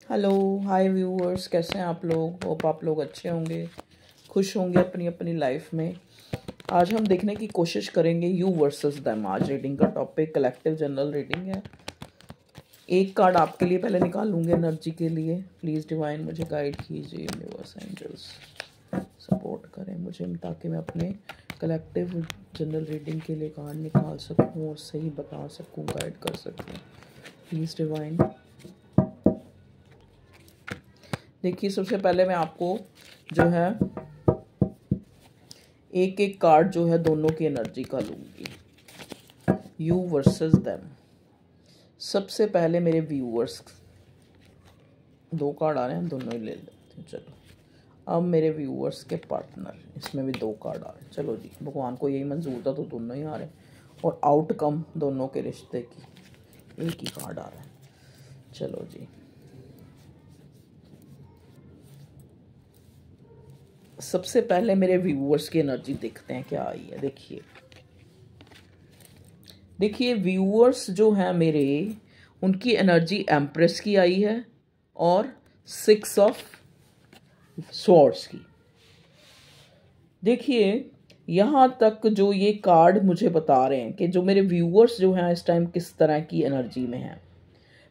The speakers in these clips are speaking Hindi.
हेलो, हाय व्यूअर्स, कैसे हैं आप लोग। होप आप लोग अच्छे होंगे, खुश होंगे अपनी अपनी लाइफ में। आज हम देखने की कोशिश करेंगे यू वर्सेस देम। आज रीडिंग का टॉपिक कलेक्टिव जनरल रीडिंग है। एक कार्ड आपके लिए पहले निकाल लूँगे एनर्जी के लिए। प्लीज़ डिवाइन मुझे गाइड कीजिए, यूनिवर्स एंजल्स सपोर्ट करें मुझे ताकि मैं अपने कलेक्टिव जनरल रीडिंग के लिए कार्ड निकाल सकूँ और सही बता सकूँ, गाइड कर सकूँ। Please divine. देखिए, सबसे पहले मैं आपको जो है एक एक कार्ड जो है दोनों की एनर्जी का लूंगी। You versus them. सबसे पहले मेरे व्यूअर्स, दो कार्ड आ रहे हैं, हम दोनों ही ले लेते हैं। चलो, अब मेरे व्यूअर्स के पार्टनर, इसमें भी दो कार्ड आ रहे हैं। चलो जी, भगवान को यही मंजूर था तो दोनों ही आ रहे हैं। और आउटकम दोनों के रिश्ते की एक ही कार्ड आ रहा है। चलो जी, सबसे पहले मेरे व्यूअर्स की एनर्जी देखते हैं क्या आई है। देखिए व्यूअर्स जो हैं मेरे, उनकी एनर्जी एम्प्रेस की आई है और 6 ऑफ स्वॉर्ड्स की। देखिए यहाँ तक जो ये कार्ड मुझे बता रहे हैं कि जो मेरे व्यूअर्स जो हैं इस टाइम किस तरह की एनर्जी में हैं।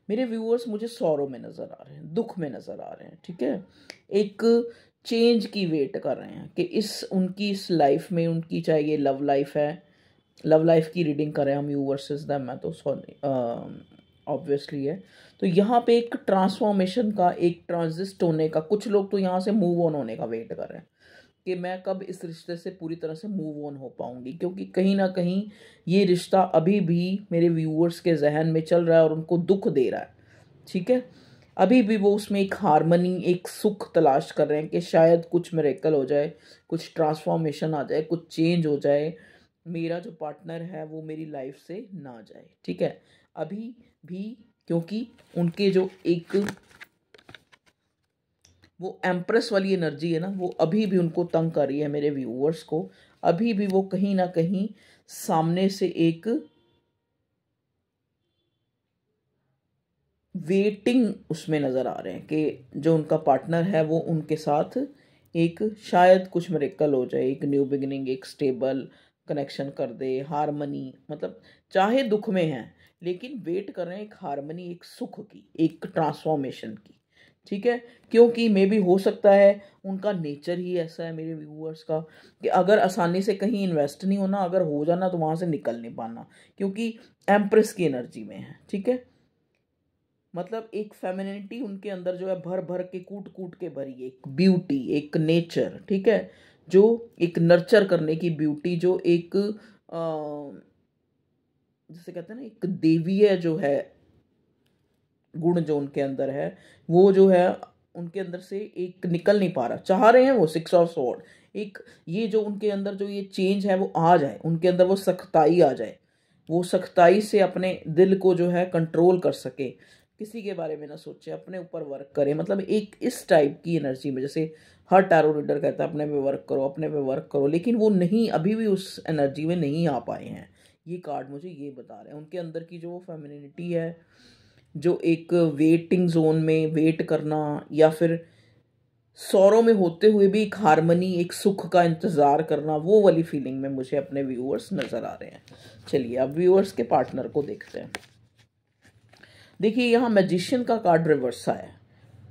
मेरे व्यूअर्स मुझे सौरों में नज़र आ रहे हैं, दुख में नज़र आ रहे हैं। ठीक है, एक चेंज की वेट कर रहे हैं कि उनकी इस लाइफ में, उनकी चाहे ये लव लाइफ है, लव लाइफ की रीडिंग करें हम यू वर्सेस दैम, मैं तो सॉरी ऑब्वियसली है। तो यहाँ पे एक ट्रांसफॉर्मेशन का, एक ट्रांजिस्ट होने का, कुछ लोग तो यहाँ से मूव ऑन होने का वेट कर रहे हैं कि मैं कब इस रिश्ते से पूरी तरह से मूव ऑन हो पाऊंगी, क्योंकि कहीं ना कहीं ये रिश्ता अभी भी मेरे व्यूअर्स के जहन में चल रहा है और उनको दुख दे रहा है। ठीक है, अभी भी वो उसमें एक हार्मनी, एक सुख तलाश कर रहे हैं कि शायद कुछ मिरेकल हो जाए, कुछ ट्रांसफॉर्मेशन आ जाए, कुछ चेंज हो जाए, मेरा जो पार्टनर है वो मेरी लाइफ से ना जाए। ठीक है, अभी भी, क्योंकि उनके जो एक वो एम्प्रेस वाली एनर्जी है ना, वो अभी भी उनको तंग कर रही है मेरे व्यूअर्स को। अभी भी वो कहीं ना कहीं सामने से एक वेटिंग उसमें नज़र आ रहे हैं कि जो उनका पार्टनर है वो उनके साथ एक शायद कुछ मिरेकल हो जाए, एक न्यू बिगिनिंग, एक स्टेबल कनेक्शन कर दे, हारमनी। मतलब चाहे दुख में है लेकिन वेट कर रहे हैं एक हारमनी, एक सुख की, एक ट्रांसफॉर्मेशन की। ठीक है, क्योंकि मे भी हो सकता है उनका नेचर ही ऐसा है मेरे व्यूअर्स का कि अगर आसानी से कहीं इन्वेस्ट नहीं होना, अगर हो जाना तो वहाँ से निकल नहीं पाना, क्योंकि एम्प्रेस की एनर्जी में है। ठीक है, मतलब एक फेमिनिटी उनके अंदर जो है भर भर के, कूट कूट के भरी, एक ब्यूटी, एक नेचर। ठीक है, जो एक नर्चर करने की ब्यूटी, जो एक जैसे कहते हैं ना, एक देवीय जो है गुण जो उनके अंदर है, वो जो है उनके अंदर से एक निकल नहीं पा रहा। चाह रहे हैं वो 6 ऑफ स्वॉर्ड, एक ये जो उनके अंदर जो ये चेंज है वो आ जाए, उनके अंदर वो सख्ताई आ जाए, वो सख्ताई से अपने दिल को जो है कंट्रोल कर सके, किसी के बारे में ना सोचे, अपने ऊपर वर्क करे। मतलब एक इस टाइप की एनर्जी में, जैसे हर टैरो रीडर कहता है अपने पे वर्क करो, अपने पे वर्क करो, लेकिन वो नहीं, अभी भी उस एनर्जी में नहीं आ पाए हैं। ये कार्ड मुझे ये बता रहे हैं उनके अंदर की जो फेमिनिटी है, जो एक वेटिंग जोन में वेट करना, या फिर सौरों में होते हुए भी एक हारमनी, एक सुख का इंतजार करना, वो वाली फीलिंग में मुझे अपने व्यूअर्स नजर आ रहे हैं। चलिए अब व्यूअर्स के पार्टनर को देखते हैं। देखिए यहाँ मैजिशियन का कार्ड रिवर्स आया है,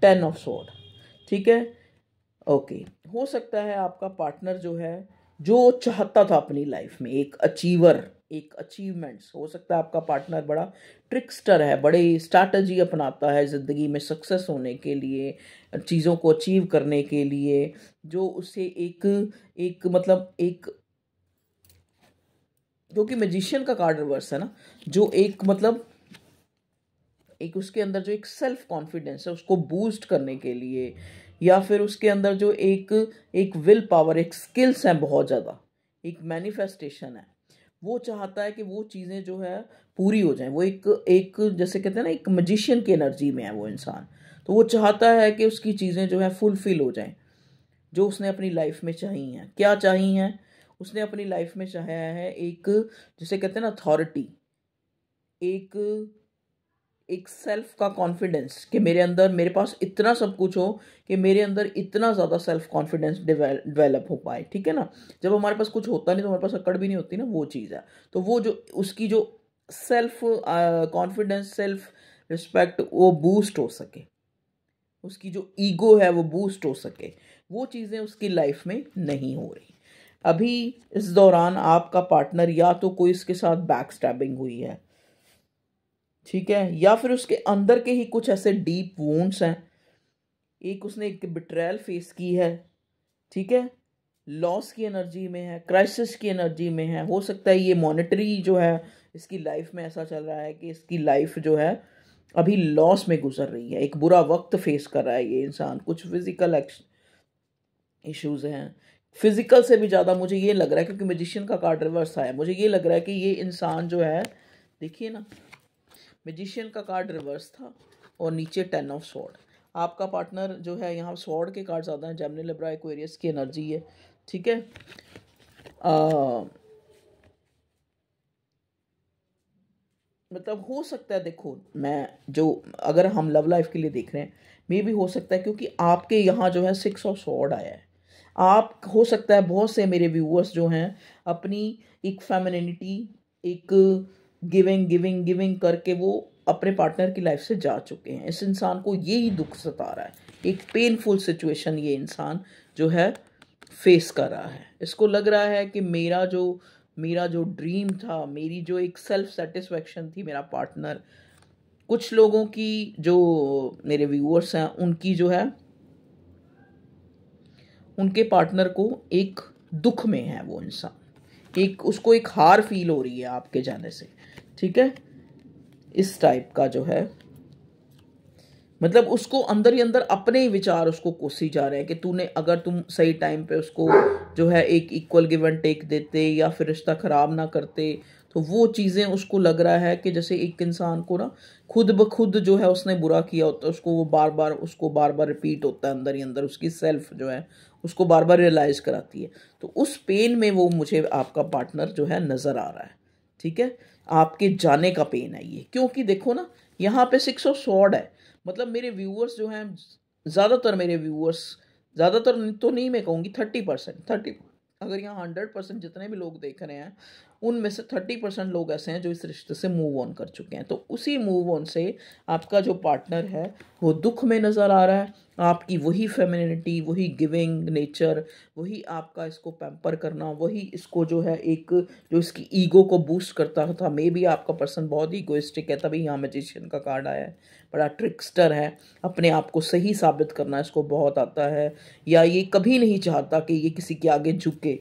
10 ऑफ स्वॉर्ड। ठीक है, ओके, हो सकता है आपका पार्टनर जो है, जो चाहता था अपनी लाइफ में, एक अचीवर, एक अचीवमेंट्स, हो सकता है आपका पार्टनर बड़ा ट्रिक्स्टर है, बड़े स्ट्रैटेजी अपनाता है ज़िंदगी में सक्सेस होने के लिए, चीज़ों को अचीव करने के लिए, जो उसे एक एक मतलब एक, क्योंकि मैजिशियन का कार्ड रिवर्स है ना, जो एक मतलब एक उसके अंदर जो एक सेल्फ कॉन्फिडेंस है उसको बूस्ट करने के लिए, या फिर उसके अंदर जो एक एक विल पावर, एक स्किल्स हैं बहुत ज़्यादा, एक मैनिफेस्टेशन है, वो चाहता है कि वो चीज़ें जो है पूरी हो जाएं। वो एक एक जैसे कहते हैं ना, एक मैजिशियन की एनर्जी में है वो इंसान। तो वो चाहता है कि उसकी चीज़ें जो है फुलफिल हो जाएं, जो उसने अपनी लाइफ में चाही हैं। क्या चाही हैं उसने अपनी लाइफ में? चाहा है एक, जैसे कहते हैं ना, अथॉरिटी, एक एक सेल्फ का कॉन्फिडेंस कि मेरे पास इतना सब कुछ हो कि मेरे अंदर इतना ज़्यादा सेल्फ कॉन्फिडेंस डेवलप हो पाए, ठीक है ना। जब हमारे पास कुछ होता नहीं तो हमारे पास अकड़ भी नहीं होती ना, वो चीज़ है। तो वो जो उसकी जो सेल्फ कॉन्फिडेंस, सेल्फ रिस्पेक्ट वो बूस्ट हो सके, उसकी जो ईगो है वो बूस्ट हो सके, वो चीज़ें उसकी लाइफ में नहीं हो रही। अभी इस दौरान आपका पार्टनर या तो कोई इसके साथ बैक स्टैबिंग हुई है, ठीक है, या फिर उसके अंदर के ही कुछ ऐसे डीप वुंड्स हैं। एक उसने एक बिट्रेयल फेस की है, ठीक है, लॉस की एनर्जी में है, क्राइसिस की एनर्जी में है। हो सकता है ये मॉनेटरी जो है इसकी लाइफ में ऐसा चल रहा है कि इसकी लाइफ जो है अभी लॉस में गुजर रही है, एक बुरा वक्त फेस कर रहा है ये इंसान। कुछ फिजिकल इश्यूज हैं, फिजिकल से भी ज़्यादा मुझे ये लग रहा है, क्योंकि मैजिशियन का कार्ड रिवर्स आया, मुझे ये लग रहा है कि ये इंसान जो है, देखिए ना, मैजिशियन का कार्ड रिवर्स था और नीचे 10 ऑफ स्वॉर्ड। आपका पार्टनर जो है, यहाँ स्वॉर्ड के कार्ड ज़्यादा हैं, जेमिनी, लिब्रा, एक्वेरियस की एनर्जी है, ठीक है। मतलब हो सकता है, देखो मैं जो, अगर हम लव लाइफ के लिए देख रहे हैं, मे भी हो सकता है क्योंकि आपके यहाँ जो है 6 ऑफ स्वॉर्ड आया है। आप, हो सकता है बहुत से मेरे व्यूअर्स जो हैं अपनी एक फेमिनिटी, एक गिविंग गिविंग गिविंग करके वो अपने पार्टनर की लाइफ से जा चुके हैं। इस इंसान को यही दुख सता रहा है, एक पेनफुल सिचुएशन ये इंसान जो है फेस कर रहा है। इसको लग रहा है कि मेरा जो ड्रीम था, मेरी जो एक सेल्फ सेटिस्फैक्शन थी, मेरा पार्टनर, कुछ लोगों की, जो मेरे व्यूअर्स हैं उनकी जो है, उनके पार्टनर को एक दुख में है वो इंसान, एक उसको एक हार फील हो रही है आपके जाने से, ठीक है। इस टाइप का जो है, मतलब उसको अंदर ही अंदर अपने ही विचार उसको कोसी जा रहे हैं कि अगर तुम सही टाइम पे उसको जो है एक इक्वल गिव एंड टेक देते या फिर रिश्ता खराब ना करते, तो वो चीज़ें उसको लग रहा है कि जैसे एक इंसान को ना खुद ब खुद जो है उसने बुरा किया होता है, उसको बार बार रिपीट होता है अंदर ही अंदर, उसकी सेल्फ जो है उसको बार बार रियलाइज कराती है। तो उस पेन में वो मुझे आपका पार्टनर जो है नज़र आ रहा है, ठीक है। आपके जाने का पेन है ये, क्योंकि देखो ना यहाँ पे 6 ऑफ स्वॉर्ड है। मतलब मेरे व्यूअर्स जो हैं, ज़्यादातर मेरे व्यूअर्स, ज़्यादातर तो नहीं मैं कहूँगी, 30%, 30, अगर यहाँ 100% जितने भी लोग देख रहे हैं उनमें से 30% लोग ऐसे हैं जो इस रिश्ते से मूव ऑन कर चुके हैं। तो उसी मूव ऑन से आपका जो पार्टनर है वो दुख में नज़र आ रहा है। आपकी वही फेमिनिटी, वही गिविंग नेचर, वही आपका इसको पैम्पर करना, वही इसको जो है एक, जो इसकी ईगो को बूस्ट करता था। मे बी आपका पर्सन बहुत ईगोइस्टिक है, तभी यहाँ मैजिशियन का कार्ड आया है, बड़ा ट्रिक्स्टर है, अपने आप को सही साबित करना इसको बहुत आता है, या ये कभी नहीं चाहता कि ये किसी के आगे झुके,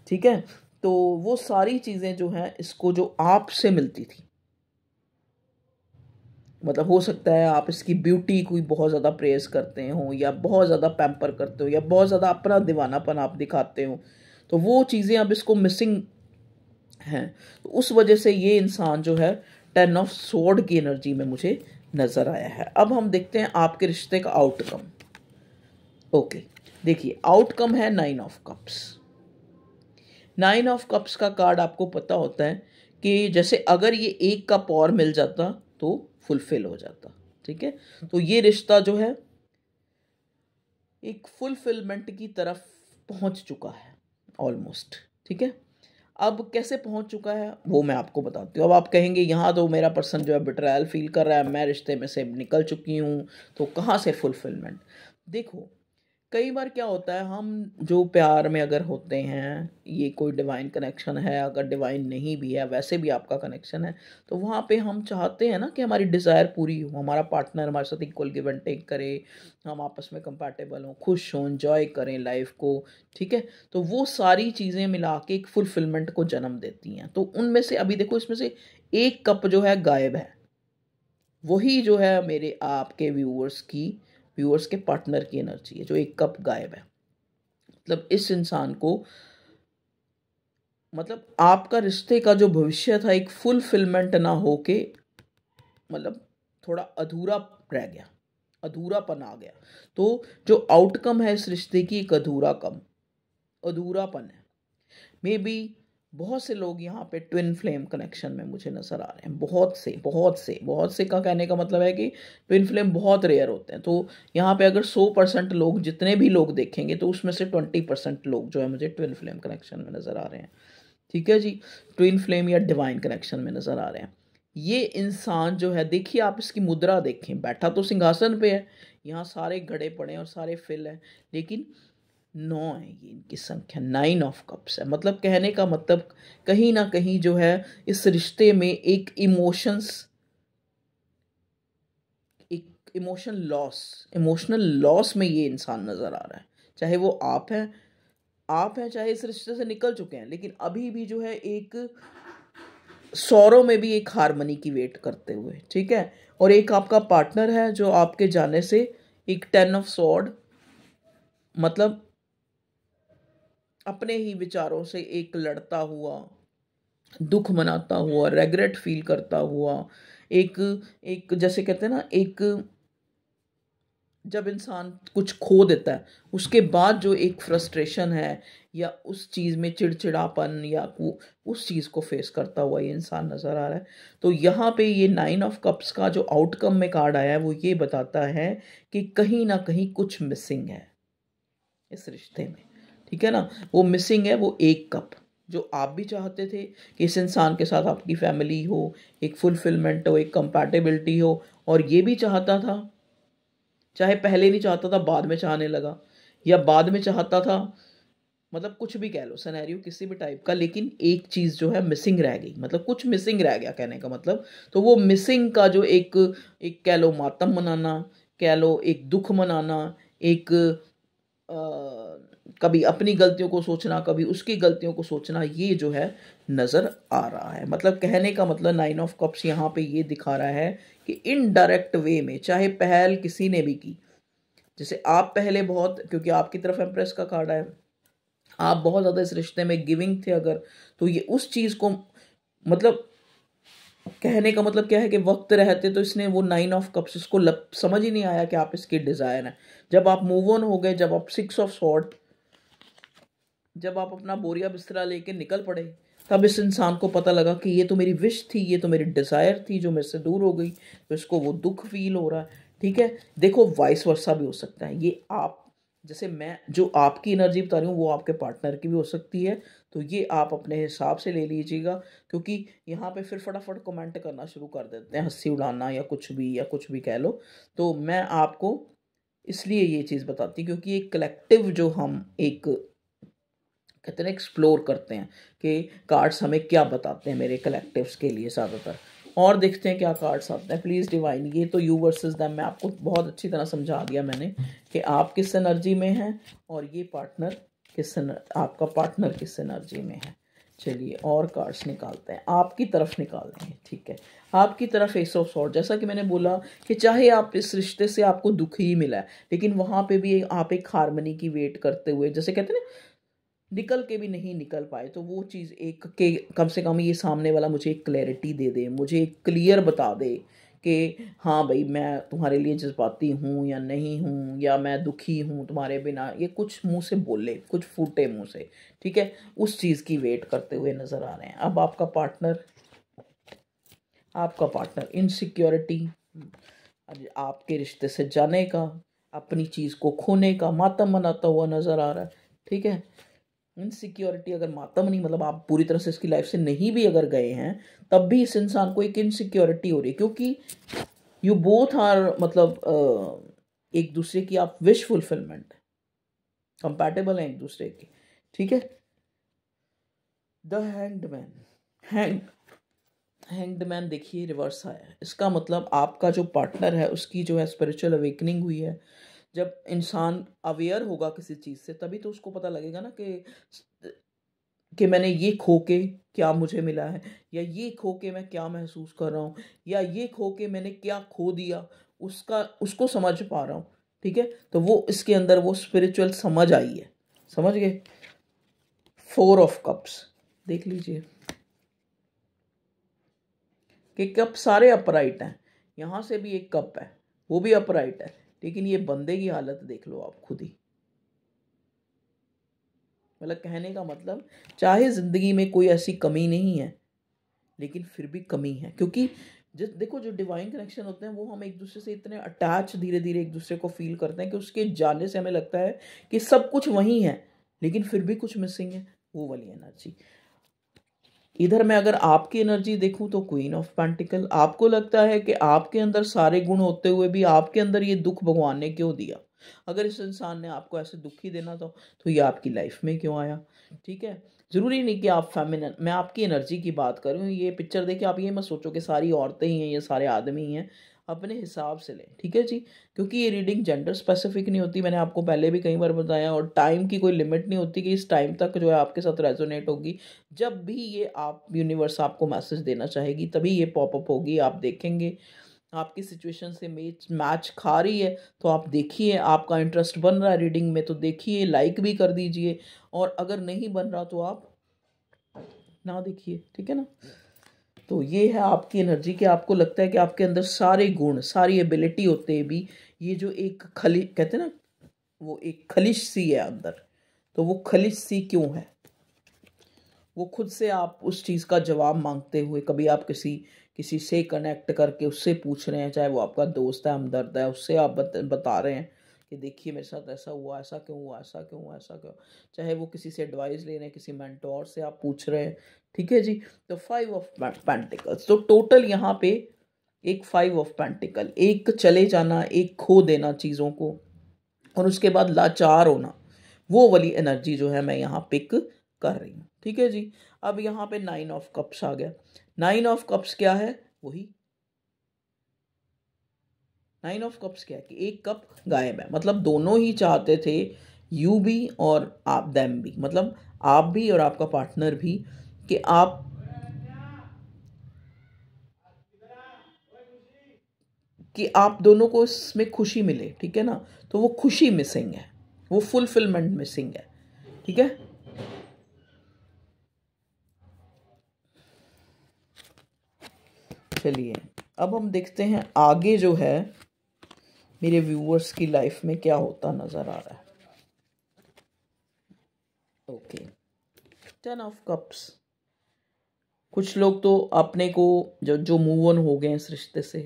ठीक है। तो वो सारी चीज़ें जो हैं इसको जो आपसे मिलती थी, मतलब हो सकता है आप इसकी ब्यूटी को बहुत ज़्यादा प्रेज करते हो, या बहुत ज़्यादा पैम्पर करते हो, या बहुत ज़्यादा अपना दीवानापन आप दिखाते हो, तो वो चीज़ें अब इसको मिसिंग हैं। तो उस वजह से ये इंसान जो है 10 ऑफ स्वॉर्ड की एनर्जी में मुझे नज़र आया है। अब हम देखते हैं आपके रिश्ते का आउटकम। ओके, देखिए आउटकम है 9 ऑफ कप्स। 9 ऑफ कप्स का कार्ड आपको पता होता है कि जैसे अगर ये एक कप और मिल जाता तो फुलफिल हो जाता, ठीक है। तो ये रिश्ता जो है एक फुलफिलमेंट की तरफ पहुंच चुका है ऑलमोस्ट, ठीक है। अब कैसे पहुंच चुका है वो मैं आपको बताती हूँ। अब आप कहेंगे यहाँ तो मेरा पर्सन जो है बिट्रायल फील कर रहा है, मैं रिश्ते में से निकल चुकी हूँ, तो कहाँ से फुलफिलमेंट। देखो कई बार क्या होता है, हम जो प्यार में अगर होते हैं, ये कोई डिवाइन कनेक्शन है, अगर डिवाइन नहीं भी है वैसे भी आपका कनेक्शन है, तो वहाँ पे हम चाहते हैं ना कि हमारी डिज़ायर पूरी हो, हमारा पार्टनर हमारे साथ इक्वल गिव एंड टेक करे, हम आपस में कंपैटिबल हों, खुश हों, एंजॉय करें लाइफ को, ठीक है। तो वो सारी चीज़ें मिला के एक फुलफिलमेंट को जन्म देती हैं। तो उनमें से अभी देखो इसमें से एक कप जो है गायब है, वही जो है मेरे आपके व्यूअर्स के पार्टनर की एनर्जी है, जो एक कप गायब है। मतलब इस इंसान को, मतलब आपका रिश्ते का जो भविष्य था एक फुलफिलमेंट ना होके, मतलब थोड़ा अधूरा रह गया, अधूरापन आ गया। तो जो आउटकम है इस रिश्ते की एक अधूरापन है। मे बी बहुत से लोग यहाँ पे ट्विन फ्लेम कनेक्शन में मुझे नज़र आ रहे हैं, बहुत से का कहने का मतलब है कि ट्विन फ्लेम बहुत रेयर होते हैं। तो यहाँ पे अगर 100% लोग, जितने भी लोग देखेंगे, तो उसमें से 20% लोग जो है मुझे ट्विन फ्लेम कनेक्शन में नज़र आ रहे हैं। ठीक है जी, ट्विन फ्लेम या डिवाइन कनेक्शन में नज़र आ रहे हैं। ये इंसान जो है, देखिए आप इसकी मुद्रा देखें, बैठा तो सिंहासन पे है, यहाँ सारे घड़े पड़े हैं और सारे फिल हैं, लेकिन 9 है ये इनकी संख्या, 9 ऑफ कप्स है। मतलब कहने का मतलब कहीं ना कहीं जो है इस रिश्ते में एक इमोशनल लॉस में ये इंसान नजर आ रहा है। चाहे वो आप हैं चाहे इस रिश्ते से निकल चुके हैं, लेकिन अभी भी जो है एक सौरों में भी एक हारमनी की वेट करते हुए, ठीक है। और एक आपका पार्टनर है जो आपके जाने से एक 10 ऑफ सॉर्ड, मतलब अपने ही विचारों से एक लड़ता हुआ, दुख मनाता हुआ, रेग्रेट फील करता हुआ, एक एक जैसे कहते हैं ना, एक जब इंसान कुछ खो देता है उसके बाद जो एक फ्रस्ट्रेशन है, या उस चीज़ में चिड़चिड़ापन, या उस चीज़ को फेस करता हुआ ये इंसान नज़र आ रहा है। तो यहाँ पे ये 9 ऑफ कप्स का जो आउटकम में कार्ड आया है वो ये बताता है कि कहीं ना कहीं कुछ मिसिंग है इस रिश्ते में, ठीक है ना। वो मिसिंग है वो एक कप, जो आप भी चाहते थे कि इस इंसान के साथ आपकी फैमिली हो, एक फुलफिलमेंट हो, एक कंपैटिबिलिटी हो, और ये भी चाहता था, चाहे पहले नहीं चाहता था बाद में चाहने लगा, या बाद में चाहता था, मतलब कुछ भी कह लो, सिनेरियो किसी भी टाइप का, लेकिन एक चीज़ जो है मिसिंग रह गई, मतलब कुछ मिसिंग रह गया कहने का मतलब। तो वो मिसिंग का जो एक एक कह लो मातम मनाना, कह लो एक दुख मनाना, एक कभी अपनी गलतियों को सोचना, कभी उसकी गलतियों को सोचना, ये जो है नज़र आ रहा है। मतलब कहने का मतलब 9 ऑफ कप्स यहाँ पे ये दिखा रहा है कि इनडायरेक्ट वे में, चाहे पहल किसी ने भी की, जैसे आप पहले बहुत, क्योंकि आपकी तरफ एम्प्रेस का कार्ड है, आप बहुत ज़्यादा इस रिश्ते में गिविंग थे अगर, तो ये उस चीज़ को, मतलब कहने का मतलब क्या है कि वक्त रहते तो इसने वो 9 ऑफ कप्स, इसको समझ ही नहीं आया कि आप इसकी डिज़ायर हैं। जब आप मूव ऑन हो गए, जब आप 6 ऑफ सॉर्ड, जब आप अपना बोरिया बिस्तरा लेके निकल पड़े, तब इस इंसान को पता लगा कि ये तो मेरी विश थी, ये तो मेरी डिज़ायर थी जो मेरे से दूर हो गई, तो इसको वो दुख फील हो रहा है। ठीक है, देखो वाइस वर्सा भी हो सकता है, ये आप, जैसे मैं जो आपकी एनर्जी बता रही हूँ वो आपके पार्टनर की भी हो सकती है। तो ये आप अपने हिसाब से ले लीजिएगा, क्योंकि यहाँ पे फिर फटाफट कमेंट करना शुरू कर देते हैं, हंसी उड़ाना या कुछ भी कह लो। तो मैं आपको इसलिए ये चीज़ बताती, क्योंकि एक कलेक्टिव जो हम एक कहते हैं एक्सप्लोर करते हैं कि कार्ड्स हमें क्या बताते हैं मेरे कलेक्टिव्स के लिए ज़्यादातर, और देखते हैं क्या कार्ड्स आते हैं। प्लीज़ डिवाइन, ये तो यू वर्सेस दैम मैं आपको बहुत अच्छी तरह समझा दिया मैंने कि आप किस एनर्जी में हैं और ये पार्टनर आपका पार्टनर किस एनर्जी में है। चलिए और कार्ड्स निकालते हैं, आपकी तरफ निकाल देंगे, ठीक है। आपकी तरफ एस ऑफ सॉर्ड, जैसा कि मैंने बोला कि चाहे आप इस रिश्ते से आपको दुख ही मिला है, लेकिन वहाँ पे भी आप एक हारमनी की वेट करते हुए, जैसे कहते हैं ना, निकल के भी नहीं निकल पाए, तो वो चीज़ एक के कम से कम ये सामने वाला मुझे एक क्लैरिटी दे दे, मुझे एक क्लियर बता दे कि हाँ भाई मैं तुम्हारे लिए जज्बाती हूँ या नहीं हूँ, या मैं दुखी हूँ तुम्हारे बिना, ये कुछ मुंह से बोले, कुछ फूटे मुंह से, ठीक है। उस चीज़ की वेट करते हुए नज़र आ रहे हैं। अब आपका पार्टनर इनसिक्योरिटी, आपके रिश्ते से जाने का, अपनी चीज़ को खोने का मातम मनाता हुआ नज़र आ रहा है, ठीक है। इनसिक्योरिटी, अगर मातम नहीं, मतलब आप पूरी तरह से इसकी लाइफ से नहीं भी अगर गए हैं, तब भी इस इंसान को एक इनसिक्योरिटी हो रही है, क्योंकि यू बोथ आर, मतलब एक दूसरे की आप विश फुलफिलमेंट, कंपैटिबल हैं एक दूसरे की, ठीक है। द हैंग्ड मैन देखिए रिवर्स आया है, इसका मतलब आपका जो पार्टनर है उसकी जो है स्पिरिचुअल अवेकनिंग हुई है। जब इंसान अवेयर होगा किसी चीज़ से, तभी तो उसको पता लगेगा ना कि मैंने ये खो के क्या मुझे मिला है, या ये खो के मैं क्या महसूस कर रहा हूँ, या ये खो के मैंने क्या खो दिया, उसको समझ पा रहा हूँ, ठीक है। तो वो इसके अंदर वो स्पिरिचुअल समझ आई है, समझ गए। 4 ऑफ कप्स देख लीजिए कि कप सारे अपराइट हैं, यहाँ से भी एक कप है वो भी अपराइट है, लेकिन ये बंदे की हालत देख लो आप खुद ही, मतलब कहने का मतलब, चाहे ज़िंदगी में कोई ऐसी कमी नहीं है लेकिन फिर भी कमी है, क्योंकि जिस देखो जो डिवाइन कनेक्शन होते हैं वो हम एक दूसरे से इतने अटैच धीरे धीरे एक दूसरे को फील करते हैं कि उसके जाने से हमें लगता है कि सब कुछ वही है लेकिन फिर भी कुछ मिसिंग है, वो वाली एनर्जी। इधर मैं अगर आपकी एनर्जी देखूं तो क्वीन ऑफ पेंटिकल, आपको लगता है कि आपके अंदर सारे गुण होते हुए भी आपके अंदर ये दुख भगवान ने क्यों दिया, अगर इस इंसान ने आपको ऐसे दुख ही देना था तो ये आपकी लाइफ में क्यों आया। ठीक है, ज़रूरी नहीं कि आप फेमिनिन, मैं आपकी एनर्जी की बात करूँ। ये पिक्चर देखिए, आप ये मत सोचो कि सारी औरतें ही हैं, ये सारे आदमी ही हैं, अपने हिसाब से लें। ठीक है जी, क्योंकि ये रीडिंग जेंडर स्पेसिफिक नहीं होती, मैंने आपको पहले भी कई बार बताया, और टाइम की कोई लिमिट नहीं होती कि इस टाइम तक जो है आपके साथ रेजोनेट होगी। जब भी ये आप यूनिवर्स आपको मैसेज देना चाहेगी तभी ये पॉपअप होगी, आप देखेंगे। आपकी सिचुएशन से मैच खा रही है तो आप देखिए, आपका इंटरेस्ट बन रहा है रीडिंग में तो देखिए, लाइक भी कर दीजिए, और अगर नहीं बन रहा तो आप ना देखिए। ठीक है ना, तो ये है आपकी एनर्जी कि आपको लगता है कि आपके अंदर सारे गुण सारी एबिलिटी होते हैं भी, ये जो एक खली कहते हैं ना, वो एक खलिश सी है अंदर, तो वो खलिश सी क्यों है, वो खुद से आप उस चीज़ का जवाब मांगते हुए, कभी आप किसी किसी से कनेक्ट करके उससे पूछ रहे हैं, चाहे वो आपका दोस्त है, हमदर्द है, उससे आप बता रहे हैं कि देखिए मेरे साथ ऐसा हुआ, ऐसा क्यों हुआ, ऐसा क्यों हुआ, ऐसा क्यों, चाहे वो किसी से एडवाइस ले रहे हैं, किसी मेंटोर से आप पूछ रहे हैं। ठीक है जी, तो 5 ऑफ पेंटिकल्स, तो टोटल यहाँ पे एक 5 ऑफ पेंटिकल, एक चले जाना, एक खो देना चीज़ों को, और उसके बाद लाचार होना, वो वाली एनर्जी जो है मैं यहाँ पिक कर रही हूँ। ठीक है जी, अब यहाँ पे 9 ऑफ कप्स आ गया। 9 ऑफ कप्स क्या है, वही 9 ऑफ कप्स क्या है कि एक कप गायब है, मतलब दोनों ही चाहते थे, यू भी और आप दैम भी, मतलब आप भी और आपका पार्टनर भी, कि आप दोनों को इसमें खुशी मिले। ठीक है ना, तो वो खुशी मिसिंग है, वो फुलफिलमेंट मिसिंग है। ठीक है, चलिए अब हम देखते हैं आगे जो है मेरे व्यूअर्स की लाइफ में क्या होता नजर आ रहा है। ओके, 10 ऑफ कप्स, कुछ लोग तो अपने को जो जो मूव ऑन हो गए इस रिश्ते से,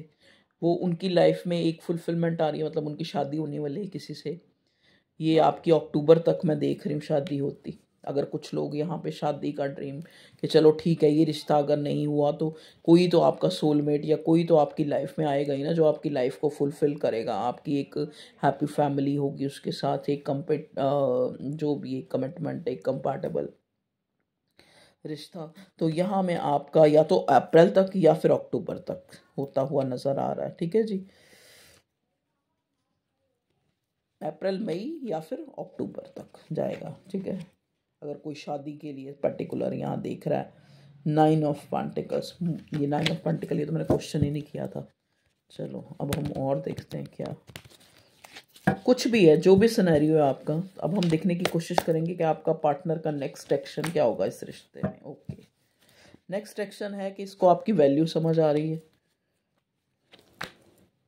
वो उनकी लाइफ में एक फुलफिलमेंट आ रही है, मतलब उनकी शादी होने वाली है किसी से, ये आपकी अक्टूबर तक मैं देख रही हूँ शादी होती। अगर कुछ लोग यहाँ पे शादी का ड्रीम, कि चलो ठीक है ये रिश्ता अगर नहीं हुआ तो कोई तो आपका सोलमेट या कोई तो आपकी लाइफ में आएगा ही ना, जो आपकी लाइफ को फुलफिल करेगा, आपकी एक हैप्पी फैमिली होगी, उसके साथ एक जो भी एक कमिटमेंट, एक कंपैटिबल रिश्ता। तो यहाँ में आपका या तो अप्रैल तक या फिर अक्टूबर तक होता हुआ नज़र आ रहा है। ठीक है जी, अप्रैल मई या फिर अक्टूबर तक जाएगा। ठीक है, अगर कोई शादी के लिए पर्टिकुलर यहाँ देख रहा है। 9 ऑफ पेंटिकल्स, ये 9 ऑफ पेंटिकल, ये तो मैंने क्वेश्चन ही नहीं किया था। चलो अब हम और देखते हैं क्या कुछ भी है, जो भी सिनेरियो है आपका, अब हम देखने की कोशिश करेंगे कि आपका पार्टनर का नेक्स्ट एक्शन क्या होगा इस रिश्ते में। ओके, नेक्स्ट एक्शन है कि इसको आपकी वैल्यू समझ आ रही है।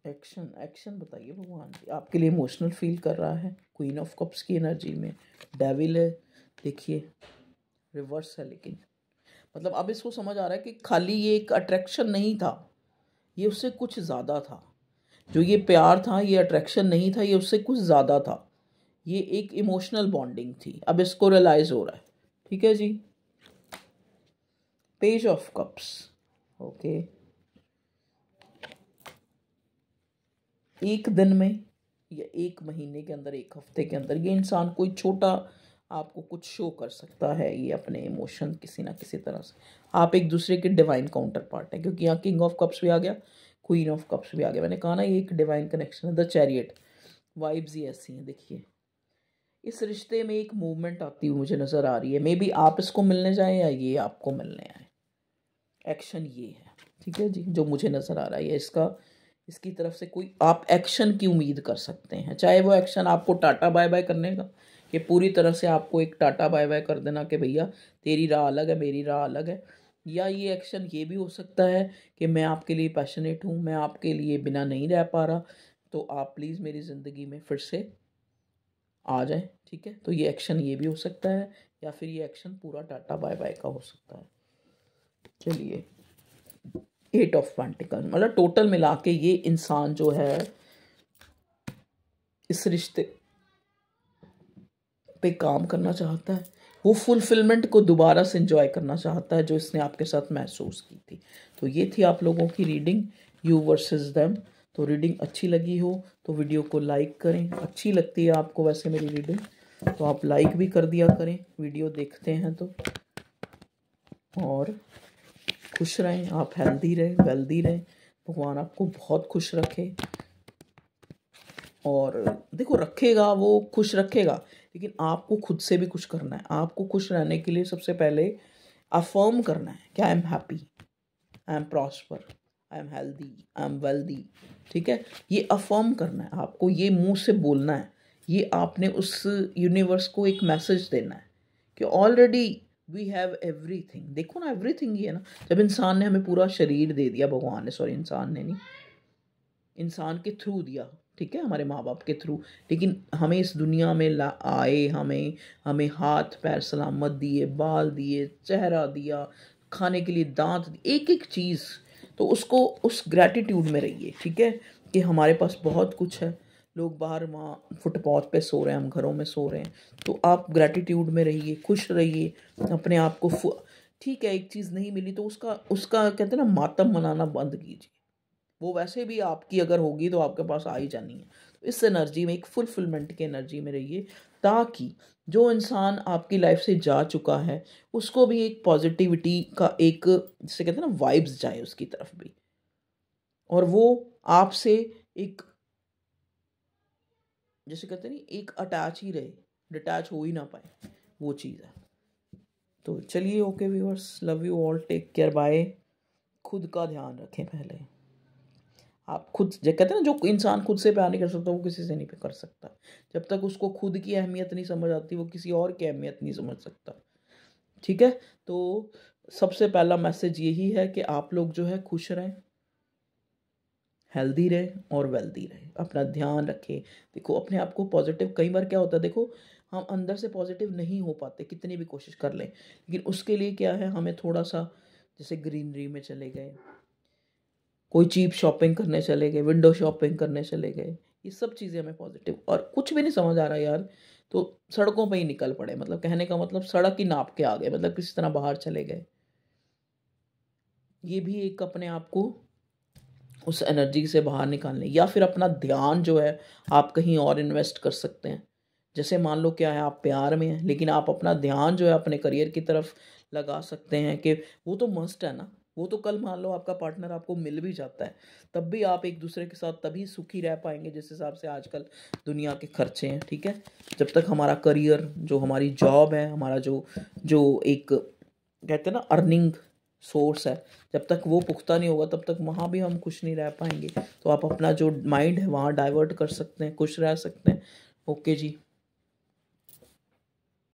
एक्शन एक्शन बताइए भगवान जी, आपके लिए इमोशनल फील कर रहा है, क्वीन ऑफ कप्स की एनर्जी में, डेविल है, देखिए रिवर्स है, लेकिन मतलब अब इसको समझ आ रहा है कि खाली ये एक अट्रैक्शन नहीं था, ये उससे कुछ ज़्यादा था। जो ये प्यार था ये अट्रैक्शन नहीं था, ये उससे कुछ ज़्यादा था, ये एक इमोशनल बॉन्डिंग थी, अब इसको रियलाइज़ हो रहा है। ठीक है जी, पेज ऑफ कप्स। ओके, एक दिन में या एक महीने के अंदर, एक हफ्ते के अंदर ये इंसान कोई छोटा आपको कुछ शो कर सकता है, ये अपने इमोशन किसी ना किसी तरह से। आप एक दूसरे के डिवाइन काउंटर पार्ट है, क्योंकि यहाँ किंग ऑफ कप्स भी आ गया, क्वीन ऑफ कप्स भी आ गया, मैंने कहा ना ये एक डिवाइन कनेक्शन है। द चैरियट वाइब्स ही ऐसी हैं। देखिए इस रिश्ते में एक मूवमेंट आती हुई मुझे नज़र आ रही है, मे बी आप इसको मिलने जाएं या ये आपको मिलने आए, एक्शन ये है। ठीक है जी, जो मुझे नज़र आ रहा है इसका, इसकी तरफ से कोई आप एक्शन की उम्मीद कर सकते हैं, चाहे वो एक्शन आपको टाटा बाय बाय करने का, कि पूरी तरह से आपको एक टाटा बाय बाय कर देना कि भैया तेरी राह अलग है मेरी राह अलग है, या ये एक्शन ये भी हो सकता है कि मैं आपके लिए पैशनेट हूँ, मैं आपके लिए बिना नहीं रह पा रहा, तो आप प्लीज़ मेरी ज़िंदगी में फिर से आ जाए, ठीक है। तो ये एक्शन ये भी हो सकता है, या फिर ये एक्शन पूरा टाटा बाय बाय का हो सकता है। चलिए, 8 ऑफ पेंटिकल, मतलब टोटल मिला के ये इंसान जो है इस रिश्ते पे काम करना चाहता है, वो फुलफिलमेंट को दोबारा से एंजॉय करना चाहता है जो इसने आपके साथ महसूस की थी। तो ये थी आप लोगों की रीडिंग, यू वर्सेस देम। तो रीडिंग अच्छी लगी हो तो वीडियो को लाइक करें, अच्छी लगती है आपको वैसे मेरी रीडिंग तो आप लाइक भी कर दिया करें वीडियो देखते हैं तो। और खुश रहें आप, हेल्दी रहें, वेल्दी रहें, भगवान आपको बहुत खुश रखे। और देखो रखेगा, वो खुश रखेगा, लेकिन आपको खुद से भी कुछ करना है। आपको खुश रहने के लिए सबसे पहले अफर्म करना है कि I am happy, I am prosper, I am healthy, I am wealthy, ठीक है। ये अफर्म करना है आपको, ये मुंह से बोलना है, ये आपने उस यूनिवर्स को एक मैसेज देना है कि ऑलरेडी वी हैव एवरीथिंग। देखो ना, एवरीथिंग ही है ना। जब इंसान ने हमें पूरा शरीर दे दिया, भगवान ने, सॉरी इंसान ने नहीं, इंसान के थ्रू दिया, ठीक है, हमारे माँ बाप के थ्रू, लेकिन हमें इस दुनिया में आए, हमें हाथ पैर सलामत दिए, बाल दिए, चेहरा दिया, खाने के लिए दांत दिए, एक एक चीज़। तो उसको उस ग्रैटिट्यूड में रहिए, ठीक है, कि हमारे पास बहुत कुछ है। लोग बाहर वहाँ फुटपाथ पे सो रहे हैं, हम घरों में सो रहे हैं। तो आप ग्रैटिट्यूड में रहिए, खुश रहिए, अपने आप को ठीक है, एक चीज़ नहीं मिली तो उसका उसका कहते हैं ना, मातम मनाना बंद कीजिए। वो वैसे भी आपकी अगर होगी तो आपके पास आ ही जानी है। तो इस एनर्जी में, एक फुलफिलमेंट की एनर्जी में रहिए, ताकि जो इंसान आपकी लाइफ से जा चुका है उसको भी एक पॉजिटिविटी का एक, जिसे कहते हैं ना, वाइब्स जाए उसकी तरफ भी, और वो आपसे एक, जैसे कहते हैं नहीं, एक अटैच ही रहे, डिटैच हो ही ना पाए, वो चीज़ है। तो चलिए, okay viewers, love you all, take care, bye. खुद का ध्यान रखें पहले। आप खुद, जो कहते हैं ना, जो इंसान खुद से प्यार नहीं कर सकता वो किसी से नहीं कर सकता। जब तक उसको खुद की अहमियत नहीं समझ आती वो किसी और की अहमियत नहीं समझ सकता, ठीक है। तो सबसे पहला मैसेज यही है कि आप लोग जो है खुश रहें, हेल्दी रहें और वेल्दी रहें, अपना ध्यान रखें। देखो अपने आप को पॉजिटिव, कई बार क्या होता है, देखो हम अंदर से पॉजिटिव नहीं हो पाते कितनी भी कोशिश कर लें, लेकिन उसके लिए क्या है, हमें थोड़ा सा, जैसे ग्रीनरी में चले गए, कोई चीप शॉपिंग करने चले गए, विंडो शॉपिंग करने चले गए, ये सब चीज़ें हमें पॉजिटिव, और कुछ भी नहीं समझ आ रहा यार तो सड़कों पे ही निकल पड़े, मतलब कहने का मतलब सड़क ही नाप के आ गए, मतलब किसी तरह बाहर चले गए। ये भी एक अपने आप को उस एनर्जी से बाहर निकालने, या फिर अपना ध्यान जो है आप कहीं और इन्वेस्ट कर सकते हैं। जैसे मान लो क्या है, आप प्यार में हैं लेकिन आप अपना ध्यान जो है अपने करियर की तरफ लगा सकते हैं, कि वो तो मस्ट है ना। वो तो कल मान लो आपका पार्टनर आपको मिल भी जाता है, तब भी आप एक दूसरे के साथ तभी सुखी रह पाएंगे जिस हिसाब से आजकल दुनिया के खर्चे हैं, ठीक है। जब तक हमारा करियर, जो हमारी जॉब है, हमारा जो जो एक कहते हैं ना अर्निंग सोर्स है, जब तक वो पुख्ता नहीं होगा तब तक वहाँ भी हम खुश नहीं रह पाएंगे। तो आप अपना जो माइंड है वहाँ डाइवर्ट कर सकते हैं, खुश रह सकते हैं। ओके जी।